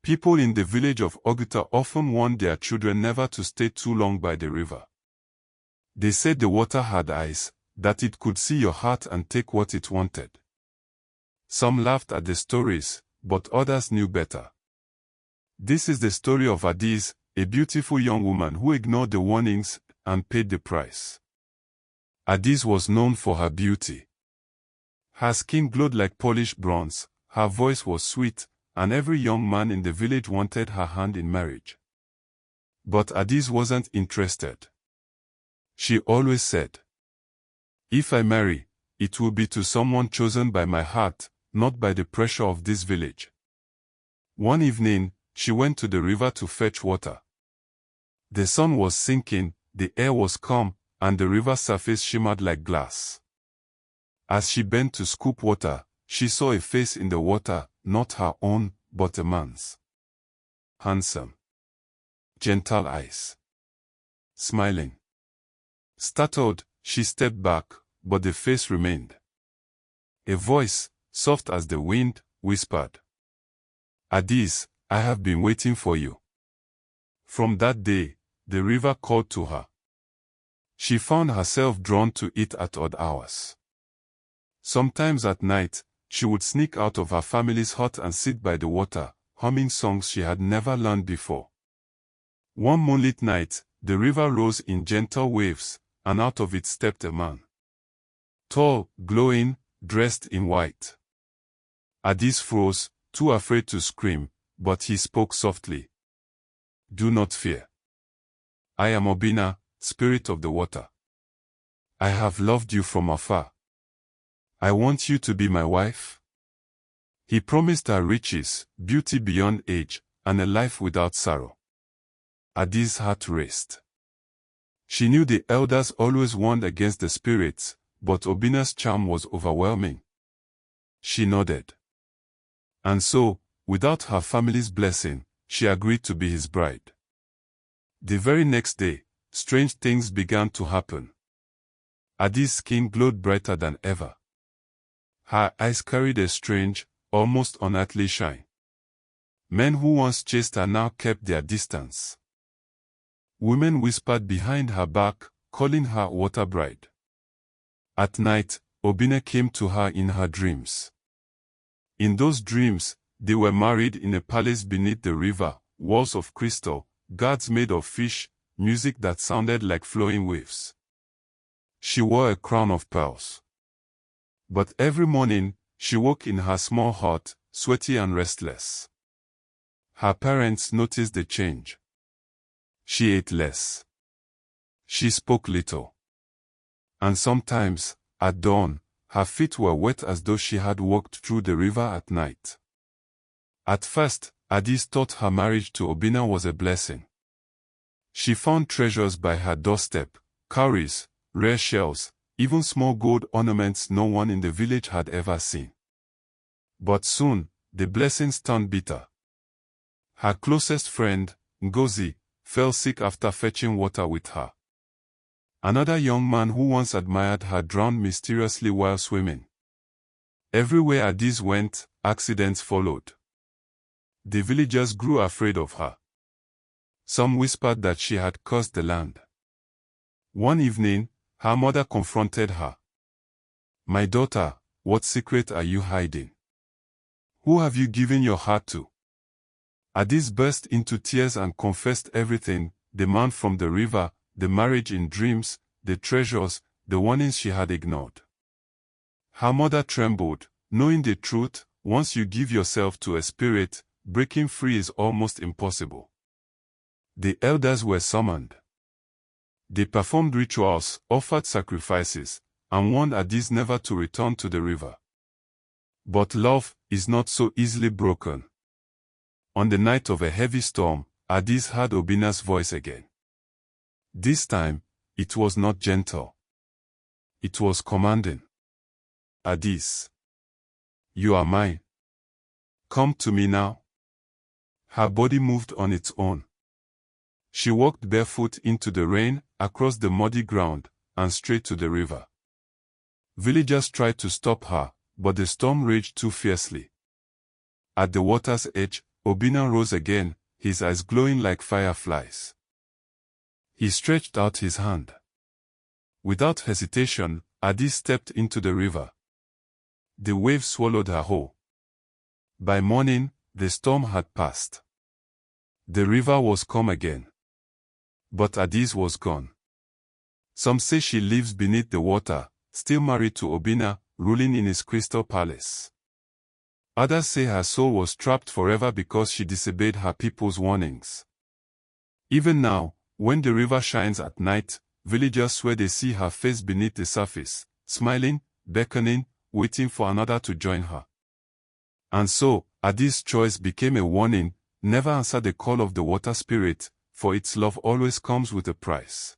People in the village of Oguta often warned their children never to stay too long by the river. They said the water had eyes, that it could see your heart and take what it wanted. Some laughed at the stories, but others knew better. This is the story of Adaeze, a beautiful young woman who ignored the warnings and paid the price. Adaeze was known for her beauty. Her skin glowed like polished bronze, her voice was sweet, and every young man in the village wanted her hand in marriage. But Adaeze wasn't interested. She always said, "If I marry, it will be to someone chosen by my heart, not by the pressure of this village." One evening, she went to the river to fetch water. The sun was sinking, the air was calm, and the river surface shimmered like glass. As she bent to scoop water, she saw a face in the water, not her own, but a man's. Handsome. Gentle eyes. Smiling. Startled, she stepped back, but the face remained. A voice, soft as the wind, whispered, "Adaeze, I have been waiting for you." From that day, the river called to her. She found herself drawn to it at odd hours. Sometimes at night, she would sneak out of her family's hut and sit by the water, humming songs she had never learned before. One moonlit night, the river rose in gentle waves, and out of it stepped a man. Tall, glowing, dressed in white. Adaeze froze, too afraid to scream, but he spoke softly. "Do not fear. I am Obina, spirit of the water. I have loved you from afar. I want you to be my wife." He promised her riches, beauty beyond age, and a life without sorrow. Adaeze's heart raced. She knew the elders always warned against the spirits, but Obina's charm was overwhelming. She nodded. And so, without her family's blessing, she agreed to be his bride. The very next day, strange things began to happen. Adaeze's skin glowed brighter than ever. Her eyes carried a strange, almost unearthly shine. Men who once chased her now kept their distance. Women whispered behind her back, calling her water bride. At night, Obina came to her in her dreams. In those dreams, they were married in a palace beneath the river, walls of crystal, guards made of fish, music that sounded like flowing waves. She wore a crown of pearls. But every morning, she woke in her small hut, sweaty and restless. Her parents noticed the change. She ate less. She spoke little. And sometimes, at dawn, her feet were wet as though she had walked through the river at night. At first, Adaeze thought her marriage to Obina was a blessing. She found treasures by her doorstep, cowries, rare shells, even small gold ornaments no one in the village had ever seen. But soon, the blessings turned bitter. Her closest friend, Ngozi, fell sick after fetching water with her. Another young man who once admired her drowned mysteriously while swimming. Everywhere Adaeze went, accidents followed. The villagers grew afraid of her. Some whispered that she had cursed the land. One evening, her mother confronted her. "My daughter, what secret are you hiding? Who have you given your heart to?" Adaeze burst into tears and confessed everything, the man from the river, the marriage in dreams, the treasures, the warnings she had ignored. Her mother trembled, knowing the truth. Once you give yourself to a spirit, breaking free is almost impossible. The elders were summoned. They performed rituals, offered sacrifices, and warned Adaeze never to return to the river. But love is not so easily broken. On the night of a heavy storm, Adaeze heard Obina's voice again. This time, it was not gentle. It was commanding. "Adaeze, you are mine. Come to me now." Her body moved on its own. She walked barefoot into the rain, across the muddy ground, and straight to the river. Villagers tried to stop her, but the storm raged too fiercely. At the water's edge, Obinna rose again, his eyes glowing like fireflies. He stretched out his hand. Without hesitation, Adaeze stepped into the river. The waves swallowed her whole. By morning, the storm had passed. The river was calm again. But Adaeze was gone. Some say she lives beneath the water, still married to Obinna, ruling in his crystal palace. Others say her soul was trapped forever because she disobeyed her people's warnings. Even now, when the river shines at night, villagers swear they see her face beneath the surface, smiling, beckoning, waiting for another to join her. And so, Adaeze's choice became a warning: never answer the call of the water spirit, for its love always comes with a price.